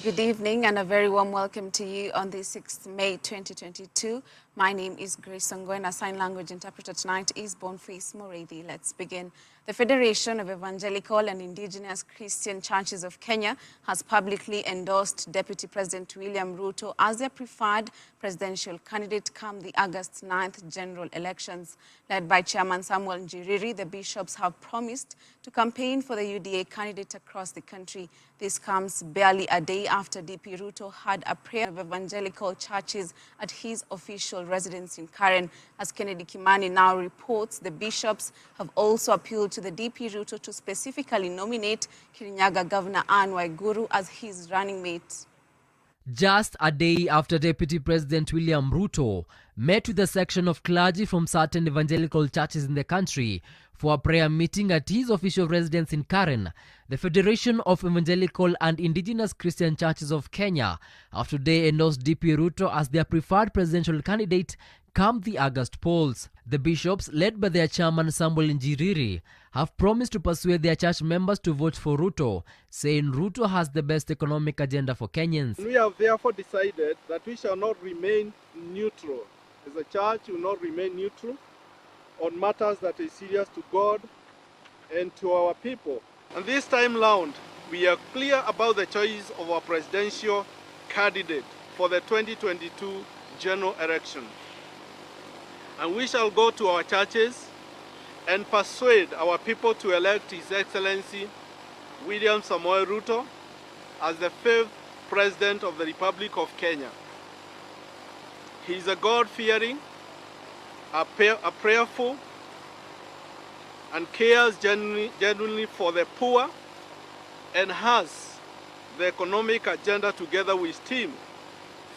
Good evening and a very warm welcome to you on the 6th May 2022. My name is Grace Songo and a sign language interpreter tonight is Boniface Morethi. Let's begin. The Federation of Evangelical and Indigenous Christian Churches of Kenya has publicly endorsed Deputy President William Ruto as their preferred presidential candidate come the August 9th general elections. Led by Chairman Samuel Njiriri, the bishops have promised to campaign for the UDA candidate across the country. This comes barely a day after DP Ruto had a prayer of evangelical churches at his official residence in Karen. As Kennedy Kimani now reports, the bishops have also appealed to the DP Ruto to specifically nominate Kirinyaga Governor Anne Waiguru as his running mate. Just a day after Deputy President William Ruto met with a section of clergy from certain evangelical churches in the country for a prayer meeting at his official residence in Karen, the Federation of Evangelical and Indigenous Christian Churches of Kenya have today endorsed DP Ruto as their preferred presidential candidate come the August polls. The bishops, led by their chairman Samuel Njiriri, have promised to persuade their church members to vote for Ruto, saying Ruto has the best economic agenda for Kenyans. We have therefore decided that we shall not remain neutral. As a church, we will not remain neutral on matters that are serious to God and to our people. And this time round, we are clear about the choice of our presidential candidate for the 2022 general election. And we shall go to our churches and persuade our people to elect His Excellency William Samoei Ruto as the 5th President of the Republic of Kenya. He is a God-fearing, a prayerful, and cares genuinely for the poor, and has the economic agenda together with his team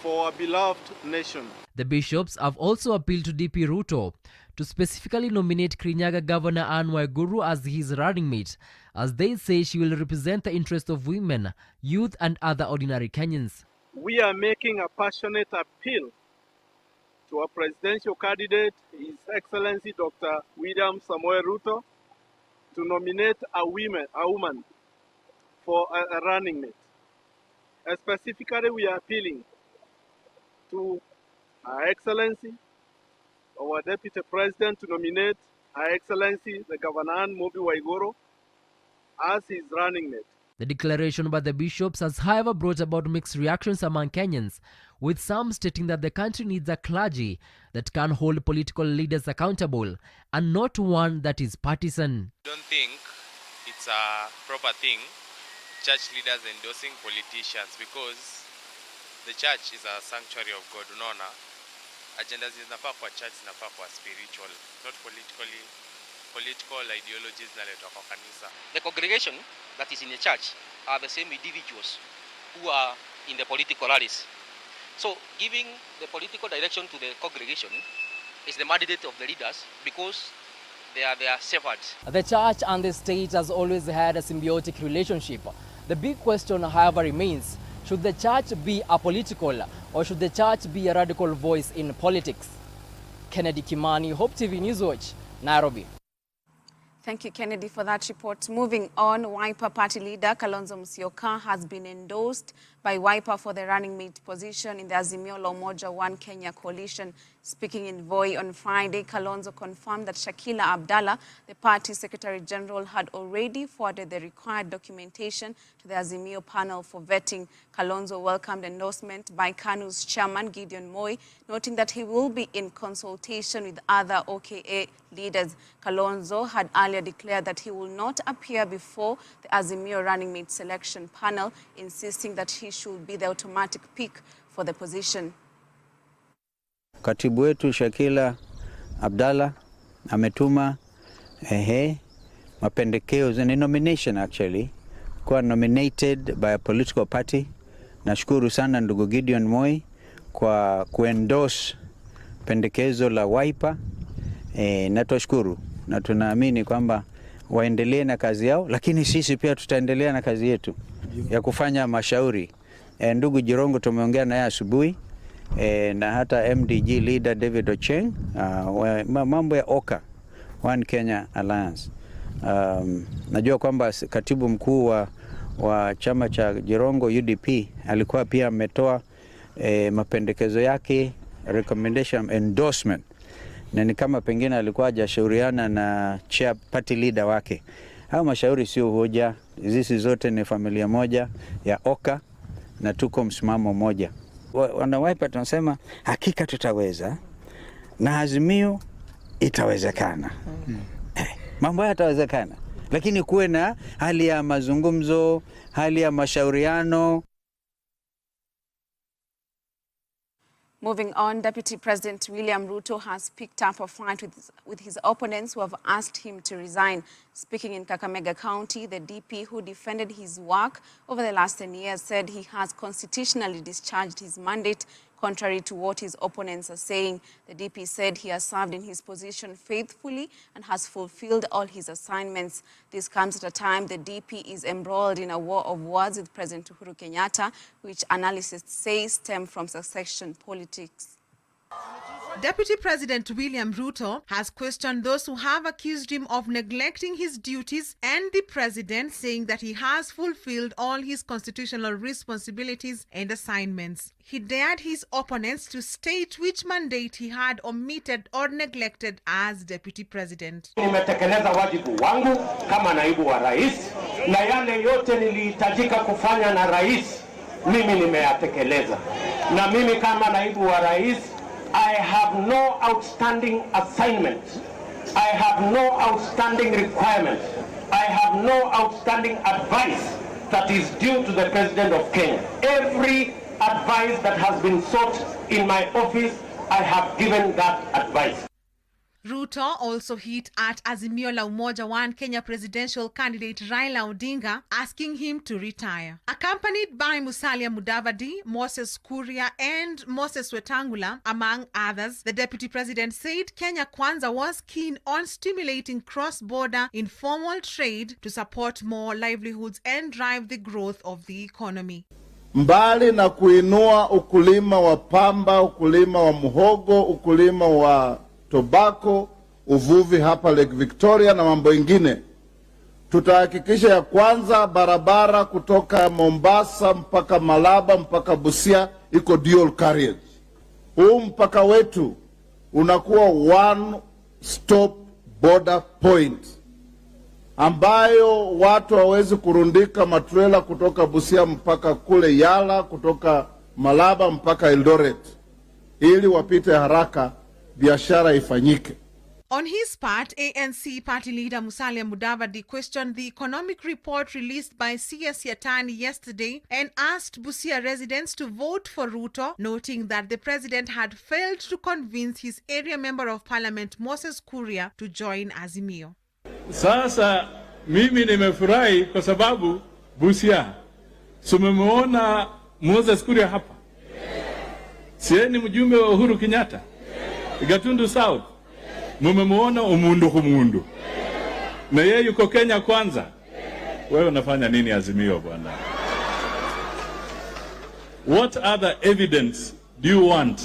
for our beloved nation. The bishops have also appealed to DP Ruto to specifically nominate Kirinyaga Governor Anne Waiguru as his running mate, as they say she will represent the interests of women, youth, and other ordinary Kenyans. We are making a passionate appeal to our presidential candidate, His Excellency Dr. William Samoei Ruto, to nominate a woman for a running mate. Specifically, we are appealing to Her Excellency, our Deputy President, to nominate Her Excellency, the Governor Anne Waiguru, as his running mate. The declaration by the bishops has, however, brought about mixed reactions among Kenyans, with some stating that the country needs a clergy that can hold political leaders accountable and not one that is partisan. I don't think it's a proper thing, church leaders endorsing politicians, because the church is a sanctuary of God. Unaona, agendas zinafaa kwa church, zinafaa kwa spiritual, not political ideologies zinaletwa kwa kanisa. The congregation that is in the church are the same individuals who are in the political rallies. So giving the political direction to the congregation is the mandate of the leaders, because they are their shepherds. The church and the state has always had a symbiotic relationship. The big question, however, remains, should the church be apolitical or should the church be a radical voice in politics? Kennedy Kimani, Hope TV Newswatch, Nairobi. Thank you, Kennedy, for that report. Moving on, Wiper Party leader Kalonzo Musyoka has been endorsed by Wiper for the running mate position in the Azimio la Umoja One Kenya coalition. Speaking in Voi on Friday, Kalonzo confirmed that Shakila Abdallah, the party secretary general, had already forwarded the required documentation to the Azimio panel for vetting. Kalonzo welcomed endorsement by KANU's chairman Gideon Moi, noting that he will be in consultation with other OKA leaders. Kalonzo had earlier declared that he will not appear before the Azimio running mate selection panel, insisting that he should be the automatic pick for the position. Katibu wetu Shakila Abdallah ametuma mapendekezo, ni nomination actually, kuwa nominated by a political party. Nashukuru sana ndugu Gideon Moi kwa kuendorse pendekezo la Wiper. Na tushukuru na tunaamini kwamba waendelee na kazi yao, lakini sisi pia tutaendelea na kazi yetu ya kufanya mashauri. Ndugu Jirongo tumeongea naye asubuhi, na hata MDG leader David Ocheng, mambo ya OKA, One Kenya Alliance. Najua kwamba katibu mkuu wa chama cha Jirongo UDP alikuwa pia ametoa mapendekezo yake, recommendation, endorsement, na ni kama pengine alikuwa hajashauriana na party leader wake. Hao mashauri sio hoja, hizi zote ni familia moja ya Oka na tuko msimamo moja. Wana Wiper tunasema hakika tutaweza na Azimio itawezekana. Mambo yatawezekana, lakini kuwe na hali ya mazungumzo, hali ya mashauriano. Moving on, Deputy President William Ruto has picked up a fight with his opponents who have asked him to resign. Speaking in Kakamega County, the DP who defended his work over the last 10 years said he has constitutionally discharged his mandate, contrary to what his opponents are saying. The DP said he has served in his position faithfully and has fulfilled all his assignments. This comes at a time the DP is embroiled in a war of words with President Uhuru Kenyatta, which analysts say stem from succession politics. Deputy President William Ruto has questioned those who have accused him of neglecting his duties and the president, saying that he has fulfilled all his constitutional responsibilities and assignments. He dared his opponents to state which mandate he had omitted or neglected as deputy president. Nimetekeleza wajibu wangu kama naibu wa rais, na yale yote nilihitajika kufanya na rais mimi nimeyatekeleza. Na mimi kama naibu wa rais, I have no outstanding assignment. I have no outstanding requirement. I have no outstanding advice that is due to the President of Kenya. Every advice that has been sought in my office, I have given that advice. Ruto also hit at Azimio la Umoja One Kenya presidential candidate Raila Odinga, asking him to retire. Accompanied by Musalia Mudavadi, Moses Kuria and Moses Wetangula, among others, the deputy president said Kenya Kwanza was keen on stimulating cross-border informal trade to support more livelihoods and drive the growth of the economy. Mbali na kuinua ukulima wa pamba, ukulima wa muhogo, ukulima wa tobacco, uvuvi hapa Lake Victoria na mambo ingine, tutahakikisha ya kwanza barabara kutoka Mombasa mpaka Malaba mpaka Busia iko dual carriage. Huu mpaka wetu unakuwa one stop border point, ambayo watu hawezi kurundika matrela kutoka Busia mpaka kule Yala, kutoka Malaba mpaka Eldoret, ili wapite haraka biashara ifanyike. On his part, ANC party leader Musalia Mudavadi questioned the economic report released by CS Yatani yesterday and asked Busia residents to vote for Ruto, noting that the president had failed to convince his area member of parliament Moses Kuria to join Azimio. Sasa mimi nimefurahi kwa sababu Busia sumemuona Moses Kuria hapa. Sieni mjumbe wa Uhuru Kenyatta. Gatundu South. Mumemuona umundu kumundu. Na yeye yuko Kenya Kwanza. Wewe unafanya nini Azimio bwana? What other evidence do you want?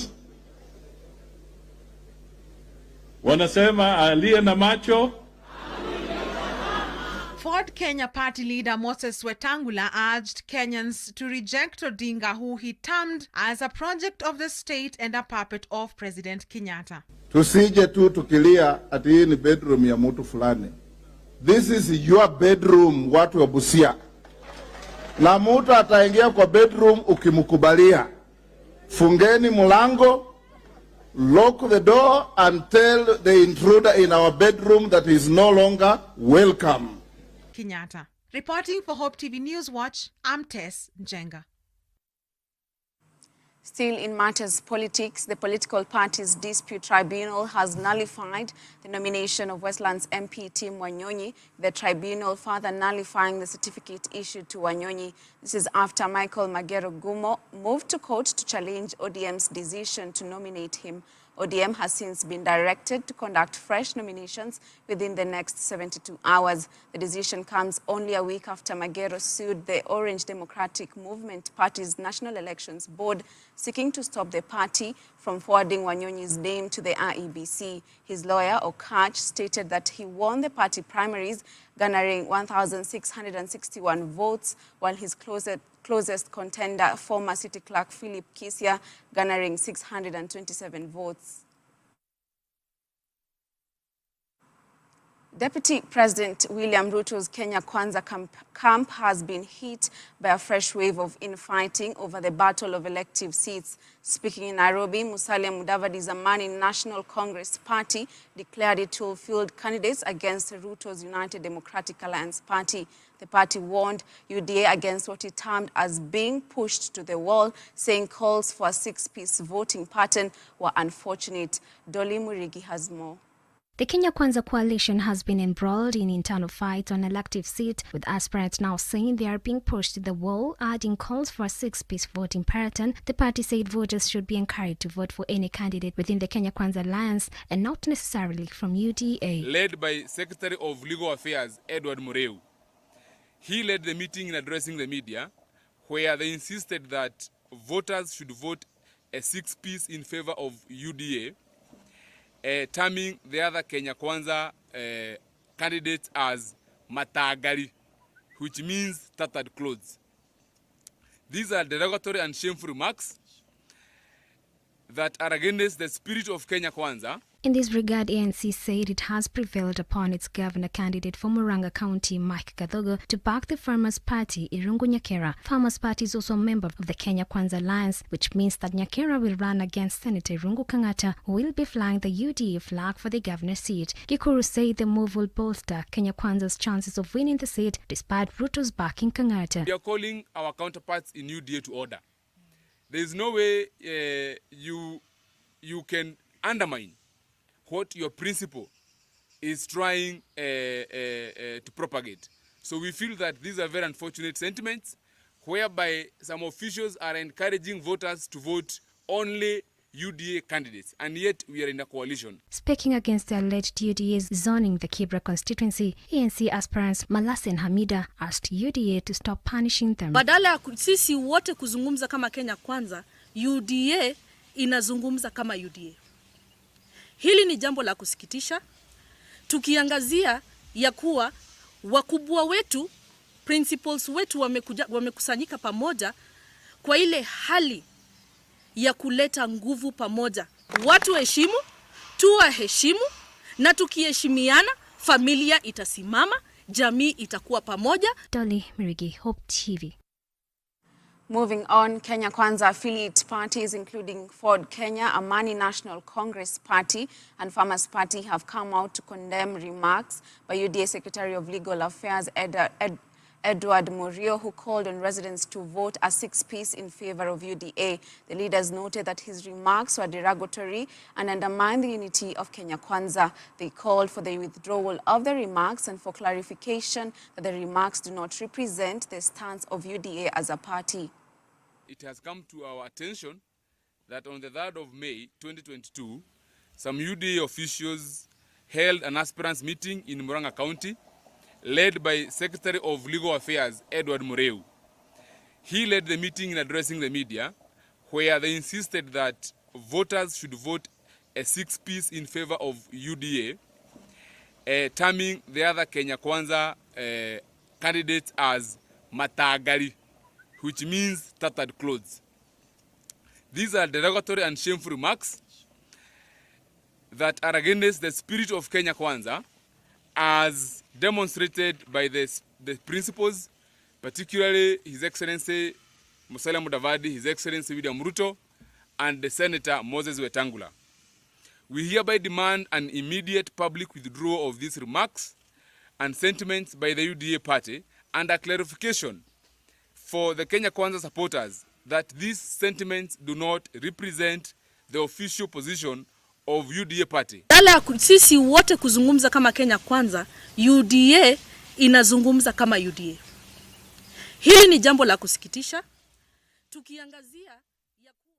Wanasema aliye na macho. Ford Kenya party leader Moses Wetangula urged Kenyans to reject Odinga, who he termed as a project of the state and a puppet of President Kenyatta. Tusije tu tukilia ati hii ni bedroom ya mtu fulani. This is your bedroom, watu wa Busia. Na mtu ataingia kwa bedroom ukimkubalia. Fungeni mlango, lock the door and tell the intruder in our bedroom that he is no longer welcome. Kenyatta. Reporting for Hope TV Newswatch, I'm Tess Njenga. Still in matters politics, the Political Parties Dispute Tribunal has nullified the nomination of Westlands MP Tim Wanyonyi, the tribunal further nullifying the certificate issued to Wanyonyi. This is after Michael Magero Gumo moved to court to challenge ODM's decision to nominate him. ODM has since been directed to conduct fresh nominations within the next 72 hours. The decision comes only a week after Magero sued the Orange Democratic Movement Party's National Elections Board, seeking to stop the party from forwarding Wanyonyi's name to the IEBC. His lawyer, Okach, stated that he won the party primaries garnering 1,661 votes, while his closest contender, former City Clerk Philip Kisia, garnering 627 votes. Deputy President William Ruto's Kenya Kwanza camp has been hit by a fresh wave of infighting over the battle of elective seats. Speaking in Nairobi, Musalia Mudavadi's Amani National Congress Party declared it will field candidates against Ruto's United Democratic Alliance Party. The party warned UDA against what it termed as being pushed to the wall, saying calls for a six-piece voting pattern were unfortunate. Dolly Murigi has more. The Kenya Kwanza coalition has been embroiled in internal fights on elective seats, with aspirants now saying they are being pushed to the wall, adding calls for a six-piece voting pattern. The party said voters should be encouraged to vote for any candidate within the Kenya Kwanza alliance and not necessarily from UDA. Led by Secretary of Legal Affairs, Edward Mureu. He led the meeting in addressing the media, where they insisted that voters should vote a six-piece in favor of UDA, terming the other Kenya Kwanza candidates as matagari, which means tattered clothes. These are derogatory and shameful remarks that are against the spirit of Kenya Kwanza. In this regard, ANC said it has prevailed upon its governor candidate for Murang'a County, Mike Kathogo, to back the Farmers' Party, Irungu Nyakera. Farmers' Party is also a member of the Kenya Kwanza Alliance, which means that Nyakera will run against Senator Irungu Kang'ata, who will be flying the UDA flag for the governor's seat. Gikuru said the move will bolster Kenya Kwanza's chances of winning the seat, despite Ruto's backing Kang'ata. We are calling our counterparts in UDA to order. There is no way you can undermine what your principal is trying to propagate. So we feel that these are very unfortunate sentiments, whereby some officials are encouraging voters to vote only UDA candidates, and yet we are in a coalition. Speaking against the alleged UDA's zoning the Kibra constituency, ANC aspirants Malase and Hamida asked UDA to stop punishing them. Badala ya sisi wote kuzungumza kama Kenya Kwanza, UDA inazungumza kama UDA. Hili ni jambo la kusikitisha, tukiangazia ya kuwa wakubwa wetu, principals wetu wamekusanyika pamoja kwa ile hali ya kuleta nguvu pamoja. Watu heshimu, tuwa heshimu, na tukiheshimiana, familia itasimama, jamii itakuwa pamoja. Dolly Mirigi, Hope TV. Moving on, Kenya Kwanza affiliate parties including Ford Kenya, Amani National Congress Party and Farmers Party have come out to condemn remarks by UDA Secretary of Legal Affairs Edward Mureu, who called on residents to vote a six-piece in favor of UDA. The leaders noted that his remarks were derogatory and undermined the unity of Kenya Kwanza. They called for the withdrawal of the remarks and for clarification that the remarks do not represent the stance of UDA as a party. It has come to our attention that on the 3rd of May 2022, some UDA officials held an aspirants meeting in Murang'a County, led by Secretary of Legal Affairs Edward Mureu. He led the meeting in addressing the media, where they insisted that voters should vote a six-piece in favor of UDA, terming the other Kenya Kwanza candidates as matagari, which means tattered clothes. These are derogatory and shameful remarks that are against the spirit of Kenya Kwanza, as demonstrated by the principals, particularly His Excellency Musalia Mudavadi, His Excellency William Ruto, and the Senator Moses Wetangula. We hereby demand an immediate public withdrawal of these remarks and sentiments by the UDA party, and a clarification for the Kenya Kwanza supporters that these sentiments do not represent the official position of UDA party. Badala ya sisi wote kuzungumza kama Kenya Kwanza, UDA inazungumza kama UDA. Hili ni jambo la kusikitisha, tukiangazia ya kuwa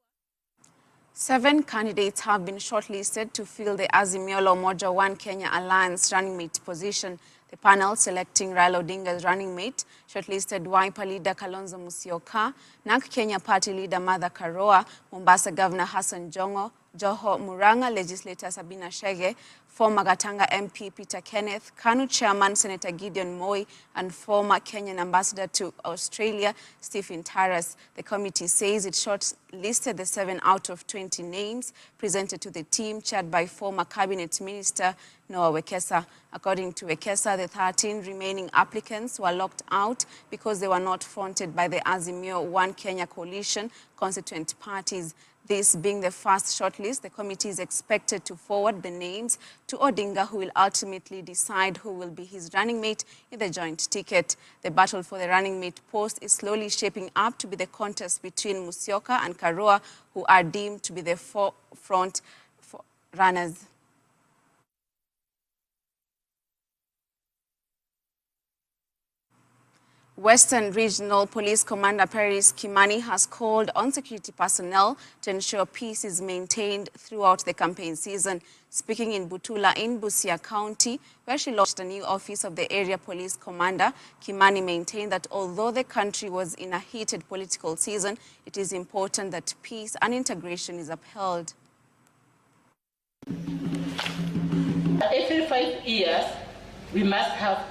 7 candidates have been shortlisted to fill the Azimio la Umoja One Kenya Alliance running mate position. The panel selecting Raila Odinga's running mate shortlisted Wiper leader Kalonzo Musyoka, NARC Kenya party leader Martha Karua, Mombasa Governor Hassan Jongo, Joho Muranga legislator Sabina Chege, former Gatanga MP Peter Kenneth, KANU chairman Senator Gideon Moi, and former Kenyan ambassador to Australia Stephen Taras. The committee says it shortlisted the 7 out of 20 names presented to the team, chaired by former cabinet minister Noah Wekesa. According to Wekesa, the 13 remaining applicants were locked out because they were not fronted by the Azimio One Kenya coalition constituent parties. This being the first shortlist, the committee is expected to forward the names to Odinga, who will ultimately decide who will be his running mate in the joint ticket. The battle for the running mate post is slowly shaping up to be the contest between Musyoka and Karua, who are deemed to be the front runners. Western Regional Police Commander Paris Kimani has called on security personnel to ensure peace is maintained throughout the campaign season. Speaking in Butula in Busia County, where she launched a new office of the area police commander, Kimani maintained that although the country was in a heated political season, it is important that peace and integration is upheld. Every 5 years, we must have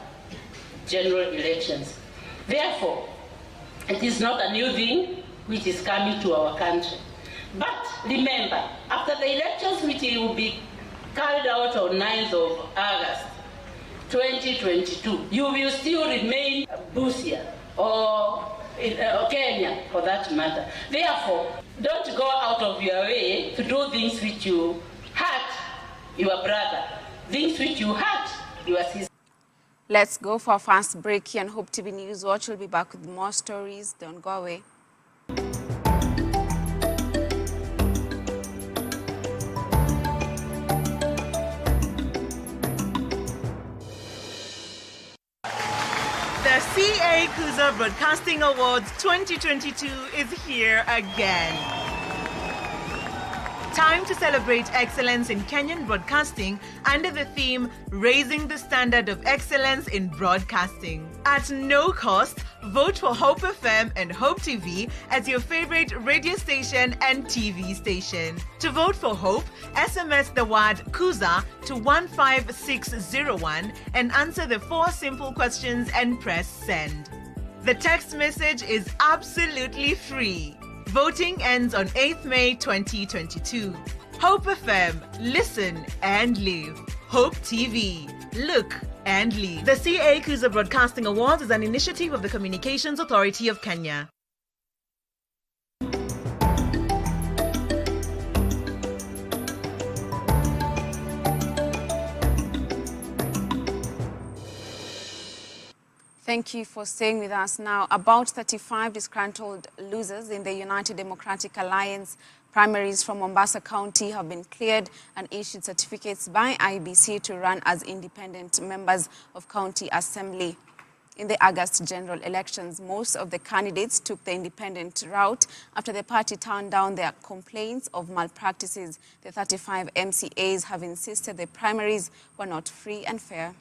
general elections. Therefore, it is not a new thing which is coming to our country. But remember, after the elections which will be carried out on 9th of August 2022, you will still remain Busia or Kenya for that matter. Therefore, don't go out of your way to do things which you hurt your brother, things which you hurt your sister. Let's go for a fast break here, and Hope TV Newswatch will be back with more stories. Don't go away. The CA Kuza Broadcasting Awards 2022 is here again. Time to celebrate excellence in Kenyan broadcasting under the theme Raising the Standard of Excellence in Broadcasting. At no cost, vote for Hope FM and Hope TV as your favorite radio station and TV station. To vote for Hope, SMS the word Kuza to 15601 and answer the 4 simple questions and press send. The text message is absolutely free. Voting ends on 8th May 2022. Hope FM, listen and live. Hope TV, look and live. The CA Kuza Broadcasting Awards is an initiative of the Communications Authority of Kenya. Thank you for staying with us now. About 35 disgruntled losers in the United Democratic Alliance primaries from Mombasa County have been cleared and issued certificates by IEBC to run as independent members of County Assembly. In the August general elections, most of the candidates took the independent route after the party turned down their complaints of malpractices. The 35 MCAs have insisted the primaries were not free and fair.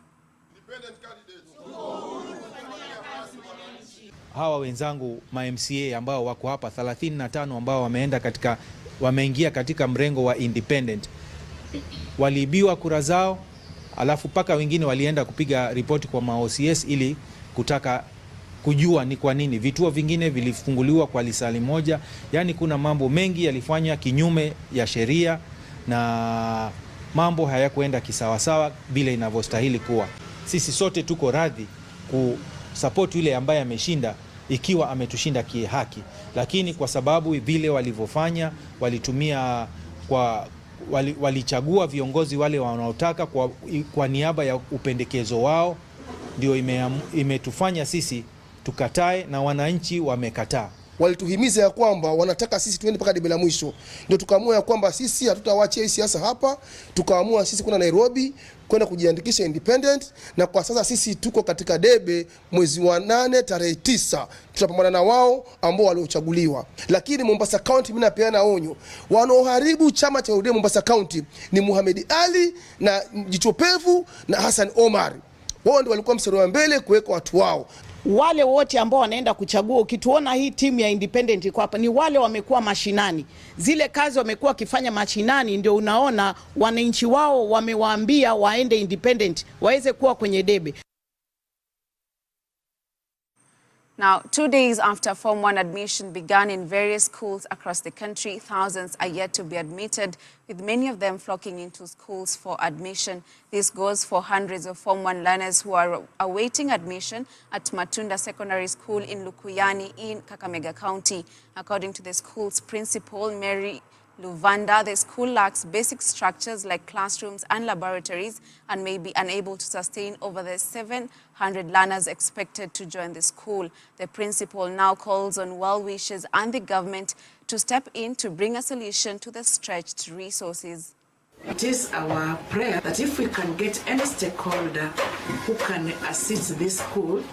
Hawa wenzangu ma MCA ambao wako hapa 35 ambao wameingia katika mrengo wa independent waliibiwa kura zao, alafu paka wengine walienda kupiga ripoti kwa OCS ili kutaka kujua ni kwa nini vituo vingine vilifunguliwa kwa lisali moja. Yani kuna mambo mengi yalifanywa kinyume ya sheria na mambo hayakuenda kisawasawa bila inavyostahili kuwa. Sisi sote tuko radhi kusupport yule ambaye ameshinda ikiwa ametushinda kihaki, lakini kwa sababu vile walivyofanya walitumia walichagua viongozi wale wanaotaka kwa niaba ya upendekezo wao, ndio imetufanya sisi tukatae na wananchi wamekataa. Walituhimiza ya kwamba wanataka sisi tuende mpaka debe la mwisho, ndio tukaamua ya kwamba sisi hatutawaachia siasa hapa, tukaamua sisi kuna Nairobi kwenda kujiandikisha independent, na kwa sasa sisi tuko katika debe mwezi wa 8 tarehe 9 tutapambana na wao ambao waliochaguliwa. Lakini Mombasa County mimi napeana onyo, wanaoharibu chama cha UDM Mombasa County ni Muhammad Ali na Jichopevu na Hassan Omar. Wao ndio walikuwa mstari wa mbele kuweka watu wao. wale wote ambao wanaenda kuchagua, ukituona hii timu ya independent iko hapa, ni wale wamekuwa mashinani. Zile kazi wamekuwa wakifanya mashinani, ndio unaona wananchi wao wamewaambia waende independent, waweze kuwa kwenye debe. Now, 2 days after Form 1 admission began in various schools across the country, thousands are yet to be admitted, with many of them flocking into schools for admission. This goes for hundreds of Form 1 learners who are awaiting admission at Matunda Secondary School in Lukuyani in Kakamega County. According to the school's principal, Mary Luvanda, the school lacks basic structures like classrooms and laboratories and may be unable to sustain over the 700 learners expected to join the school. The principal now calls on well-wishers and the government to step in to bring a solution to the stretched resources. It is our prayer that if we can get any stakeholder who can assist this school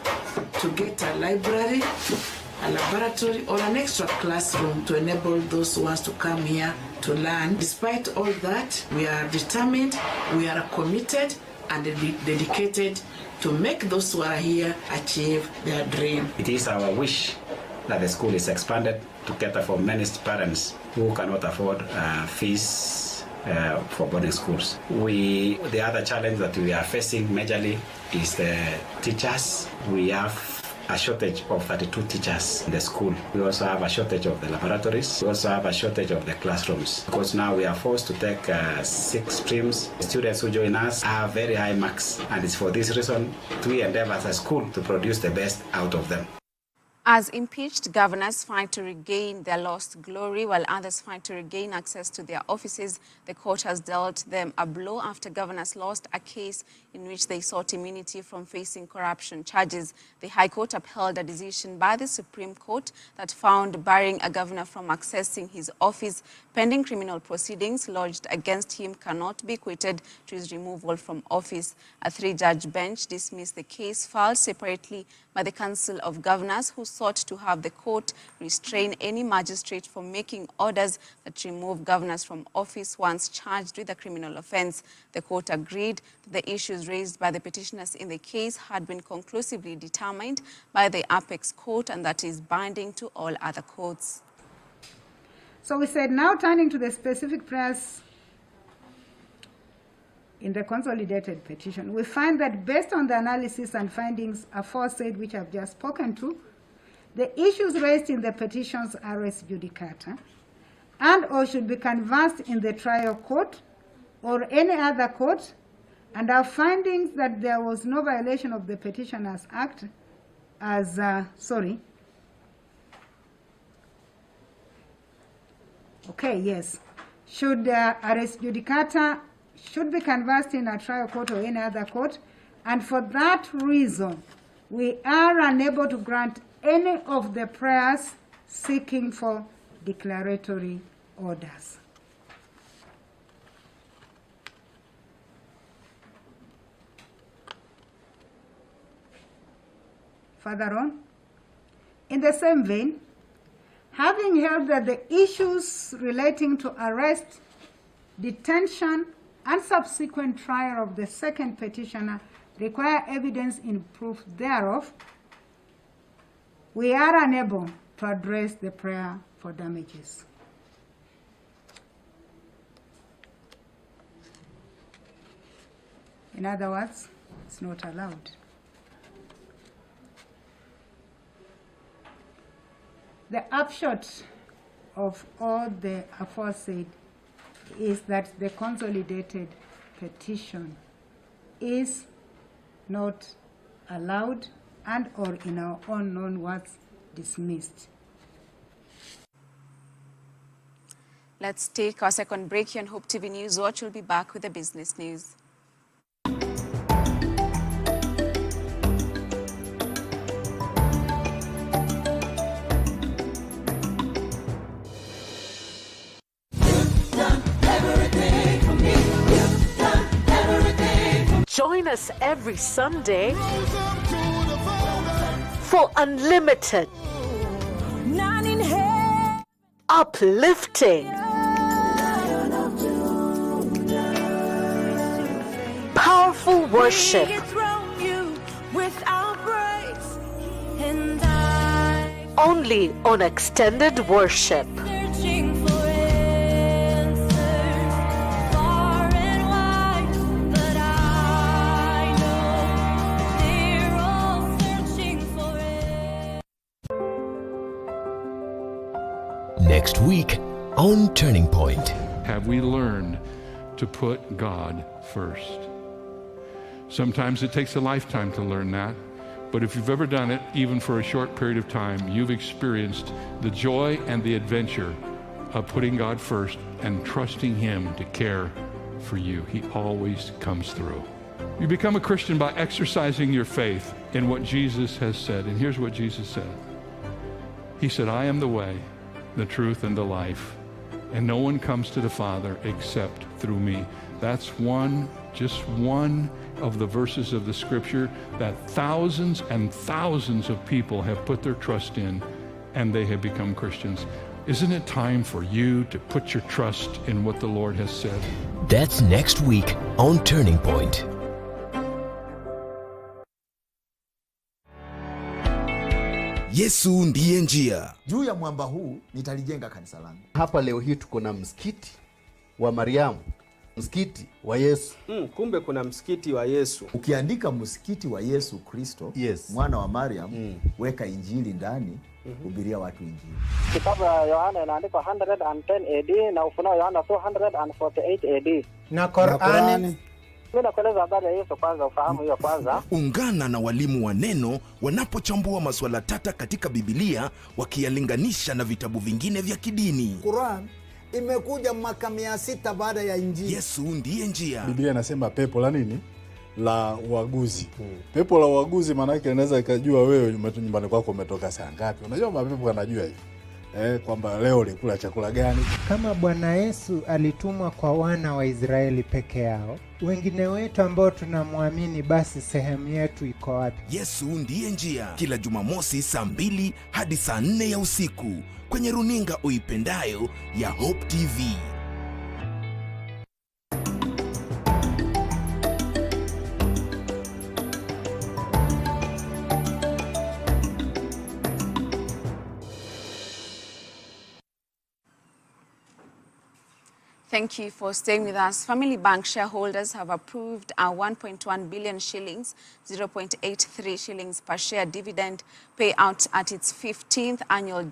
to get a library, a laboratory or an extra classroom to enable those who want to come here to learn. Despite all that, we are determined, we are committed and dedicated to make those who are here achieve their dream. It is our wish that the school is expanded to cater for many parents who cannot afford fees for boarding schools. The other challenge that we are facing majorly is the teachers. We have a shortage of 32 teachers in the school. We also have a shortage of the laboratories. We also have a shortage of the classrooms. Because now we are forced to take 6 streams. The students who join us have very high marks, and it's for this reason we endeavor as a school to produce the best out of them. As impeached governors fight to regain their lost glory while others fight to regain access to their offices, the court has dealt them a blow after governors lost a case in which they sought immunity from facing corruption charges. The High Court upheld a decision by the Supreme Court that found barring a governor from accessing his office pending criminal proceedings lodged against him cannot be equated to his removal from office. A 3-judge bench dismissed the case filed separately by the Council of Governors, who sought to have the court restrain any magistrate from making orders that remove governors from office once charged with a criminal offense. The court agreed that the issues raised by the petitioners in the case had been conclusively determined by the Apex Court and that is binding to all other courts. So we said, now turning to the specific prayers in the consolidated petition, we find that based on the analysis and findings aforesaid, which I've just spoken to, the issues raised in the petitions are res judicata and or should be canvassed in the trial court or any other court, and our findings that there was no violation of the Petitioners Act as, should res judicata should be canvassed in a trial court or any other court, and for that reason, we are unable to grant any of the prayers seeking for declaratory orders. Further on, in the same vein, having held that the issues relating to arrest, detention, and subsequent trial of the second petitioner require evidence in proof thereof, we are unable to address the prayer for damages. In other words, it's not allowed. The upshot of all the aforesaid is that the consolidated petition is not allowed and or in our own known words dismissed. Let's take our second break here on Hope TV Newswatch. We'll be back with the business news. Join us every Sunday for unlimited, uplifting, powerful worship, only on Extended Worship. Next week on Turning Point. Have we learned to put God first? Sometimes it takes a lifetime to learn that, but if you've ever done it, even for a short period of time, you've experienced the joy and the adventure of putting God first and trusting Him to care for you. He always comes through. You become a Christian by exercising your faith in what Jesus has said. And here's what Jesus said. He said, I am the way, the truth, and the life, and no one comes to the Father except through me. That's just one of the verses of the scripture that thousands and thousands of people have put their trust in, and they have become Christians. Isn't it time for you to put your trust in what the Lord has said? That's next week on Turning Point. Yesu ndiye njia. Juu ya mwamba huu nitalijenga kanisa langu. Hapa leo hii tuko na msikiti wa Mariamu, msikiti wa Yesu. Kumbe kuna msikiti wa Yesu. Ukiandika msikiti wa Yesu Kristo, mwana wa Mariam, weka injili ndani, hubiria watu injili. Kitabu ya Yohana inaandikwa 110 AD na Ufunuo Yohana 248 AD. Na Qur'ani. Mimi nakueleza habari ya Yesu kwanza, ufahamu hiyo kwanza. Ungana na walimu wa neno wanapochambua masuala tata katika Biblia, wakiyalinganisha na vitabu vingine vya kidini. Qur'an imekuja mwaka 600 baada ya Injili. Yesu ndiye njia. Biblia inasema pepo la nini? La uaguzi. Pepo la uaguzi maana yake inaweza ikajua wewe nyumbani kwako umetoka saa ngapi. Unajua mapepo yanajua hivi. Kwamba leo ulikula chakula gani. Kama Bwana Yesu alitumwa kwa wana wa Israeli peke yao, wengine wetu ambao tunamwamini, basi sehemu yetu iko wapi? Yesu ndiye njia. Kila Jumamosi saa 2 hadi saa 4 ya usiku kwenye runinga uipendayo ya Hope TV. Thank you for staying with us. Family Bank shareholders have approved a 1.1 billion shillings, 0.83 shillings per share dividend payout at its 15th annual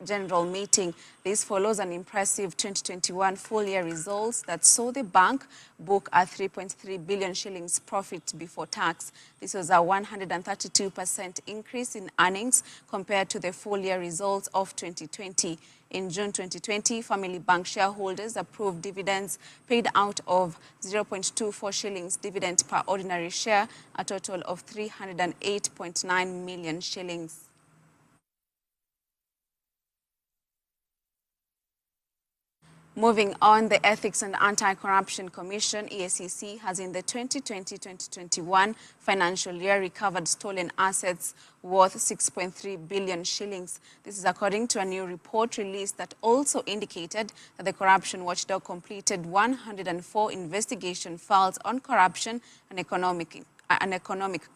general meeting. This follows an impressive 2021 full-year results that saw the bank book a 3.3 billion shillings profit before tax. This was a 132% increase in earnings compared to the full-year results of 2020. In June 2020, Family Bank shareholders approved dividends paid out of 0.24 shillings dividend per ordinary share, a total of 308.9 million shillings. Moving on, the Ethics and Anti-Corruption Commission, EACC, has in the 2020-2021 financial year recovered stolen assets worth 6.3 billion shillings. This is according to a new report released that also indicated that the corruption watchdog completed 104 investigation files on corruption and economic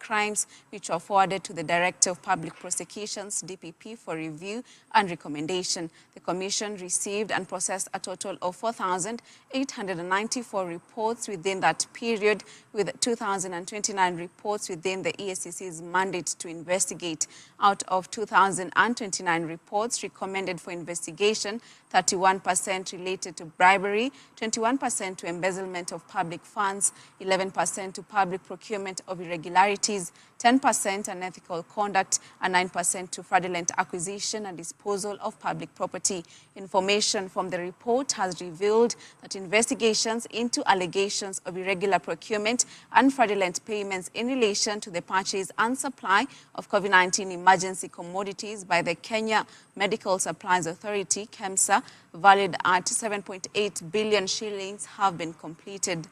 crimes, which were forwarded to the Director of Public Prosecutions, DPP, for review and recommendation. The Commission received and processed a total of 4,894 reports within that period, with 2,029 reports within the EACC's mandate to investigate. Out of 2,029 reports recommended for investigation, 31% related to bribery, 21% to embezzlement of public funds, 11% to public procurement of irregularities, 10% unethical conduct, and 9% to fraudulent acquisition and disposal of public property. Information from the report has revealed that investigations into allegations of irregular procurement and fraudulent payments in relation to the purchase and supply of COVID-19 emergency commodities by the Kenya Medical Supplies Authority, KEMSA, valued at 7.8 billion shillings, have been completed.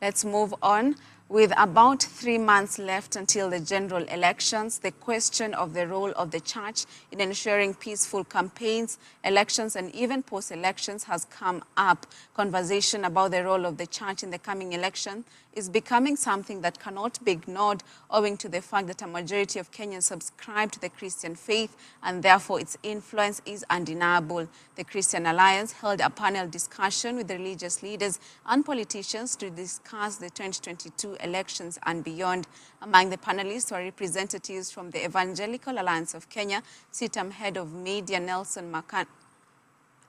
Let's move on. With about 3 months left until the general elections, the question of the role of the church in ensuring peaceful campaigns, elections, and even post-elections has come up. Conversation about the role of the church in the coming election is becoming something that cannot be ignored, owing to the fact that a majority of Kenyans subscribe to the Christian faith, and therefore its influence is undeniable. The Christian Alliance held a panel discussion with religious leaders and politicians to discuss the 2022 elections and beyond. Among the panelists were representatives from the Evangelical Alliance of Kenya, CITAM Head of Media Nelson Makan,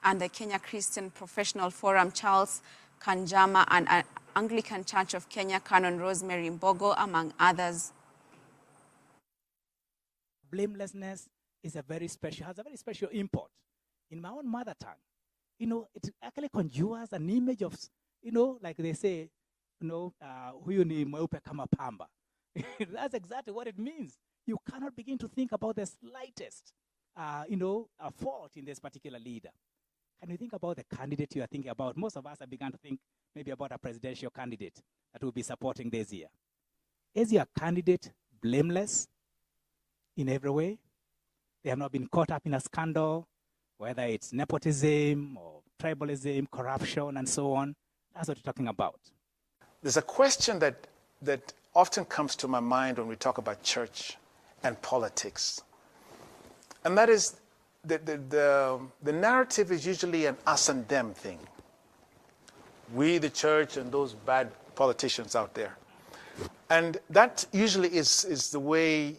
and the Kenya Christian Professional Forum Charles Kanjama, and Anglican Church of Kenya Canon Rosemary Mbogo, among others. Blamelessness is has a very special import. In my own mother tongue, it actually conjures an image of, like they say, huyu ni mweupe kama pamba. That's exactly what it means. You cannot begin to think about the slightest, a fault in this particular leader. Can you think about the candidate you are thinking about? Most of us have begun to think maybe about a presidential candidate that will be supporting this year. Is your candidate blameless in every way? They have not been caught up in a scandal, whether it's nepotism or tribalism, corruption, and so on. That's what we're talking about. There's a question that often comes to my mind when we talk about church and politics. And that is, the narrative is usually an us and them thing. We, the church, and those bad politicians out there. And that usually is the way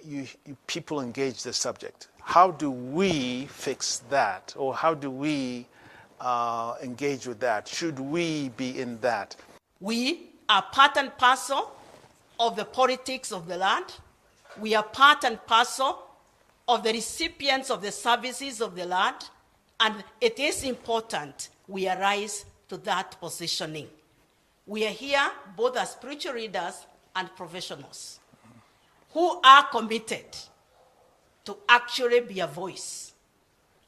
people engage the subject. How do we fix that? Or how do we engage with that? Should we be in that? We are part and parcel of the politics of the land. We are part and parcel of the recipients of the services of the land. And it is important we arise to that positioning. We are here both as spiritual leaders and professionals who are committed to actually be a voice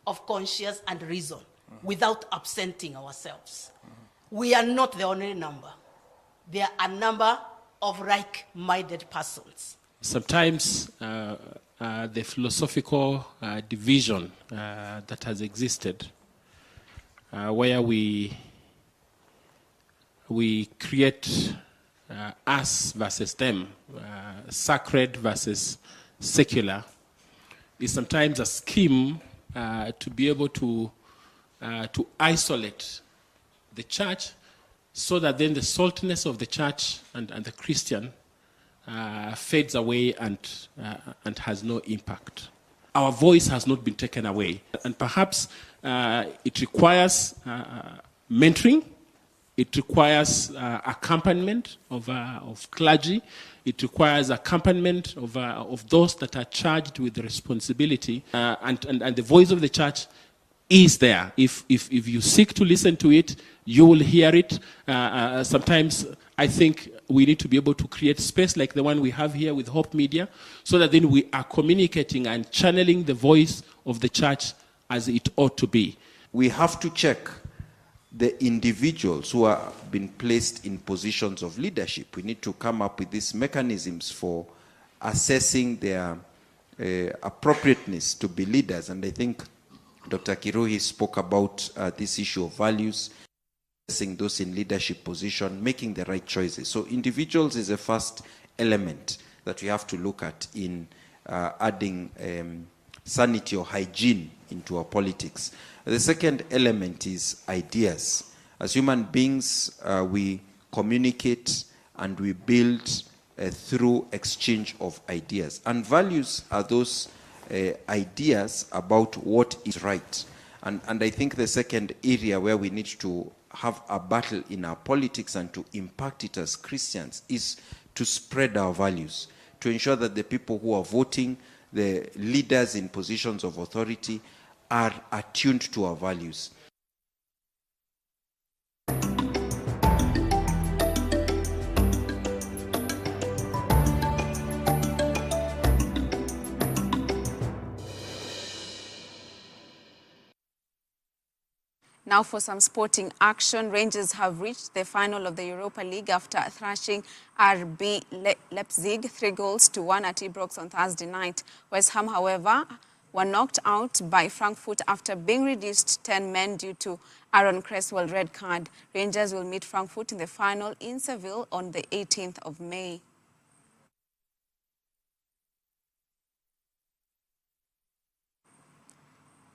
of conscience and reason without absenting ourselves. We are not the only number. There are a number of like-minded persons. Sometimes the philosophical division that has existed, where we create us versus them, sacred versus secular, is sometimes a scheme to be able to isolate the church, so that then the saltiness of the church and the Christian fades away and has no impact. Our voice has not been taken away. And perhaps it requires mentoring. It requires accompaniment of clergy. It requires accompaniment of those that are charged with the responsibility. And the voice of the church is there. If you seek to listen to it, you will hear it. Sometimes I think we need to be able to create space like the one we have here with Hope Media, so that then we are communicating and channeling the voice of the church as it ought to be. We have to check the individuals who are being placed in positions of leadership. We need to come up with these mechanisms for assessing their appropriateness to be leaders. And I think Dr. Kiruhi spoke about this issue of values, assessing those in leadership position, making the right choices. So individuals is the first element that we have to look at in adding sanity or hygiene into our politics. The second element is ideas. As human beings, we communicate and we build through exchange of ideas. And values are those ideas about what is right. And I think the second area where we need to have a battle in our politics and to impact it as Christians is to spread our values, to ensure that the people who are voting, the leaders in positions of authority, are attuned to our values. Now for some sporting action, Rangers have reached the final of the Europa League after thrashing RB Leipzig 3-1 at Ibrox on Thursday night. West Ham, however, were knocked out by Frankfurt after being reduced 10 men due to Aaron Cresswell's red card. Rangers will meet Frankfurt in the final in Seville on the 18th of May.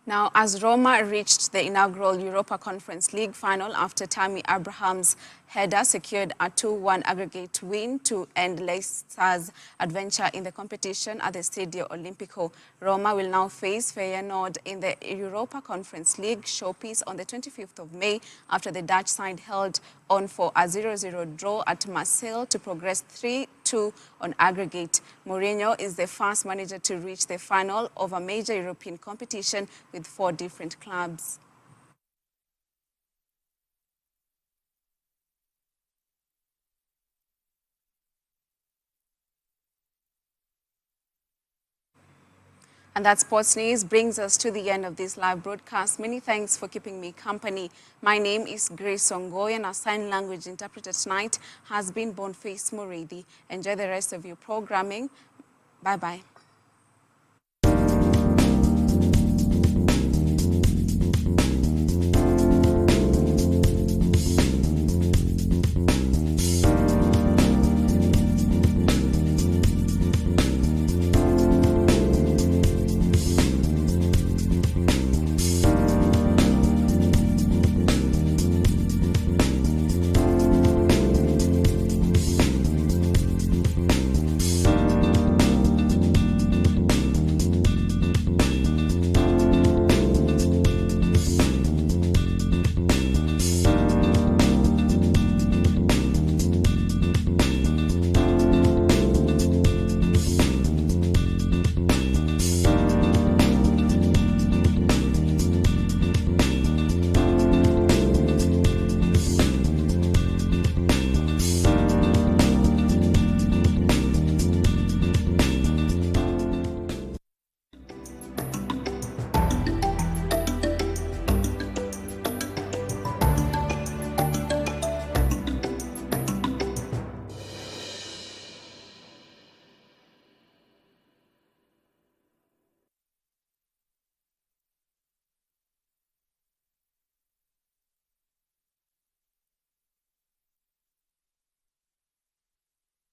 Now, as Roma reached the inaugural Europa Conference League final after Tammy Abraham's header secured a 2-1 aggregate win to end Leicester's adventure in the competition at the Stadio Olimpico. Roma will now face Feyenoord in the Europa Conference League showpiece on the 25th of May after the Dutch side held on for a 0-0 draw at Marseille to progress 3-2 on aggregate. Mourinho is the first manager to reach the final of a major European competition with 4 different clubs. And that sports news brings us to the end of this live broadcast. Many thanks for keeping me company. My name is Grace Ongoy, and our sign language interpreter tonight has been Boniface Moredi. Enjoy the rest of your programming. Bye-bye.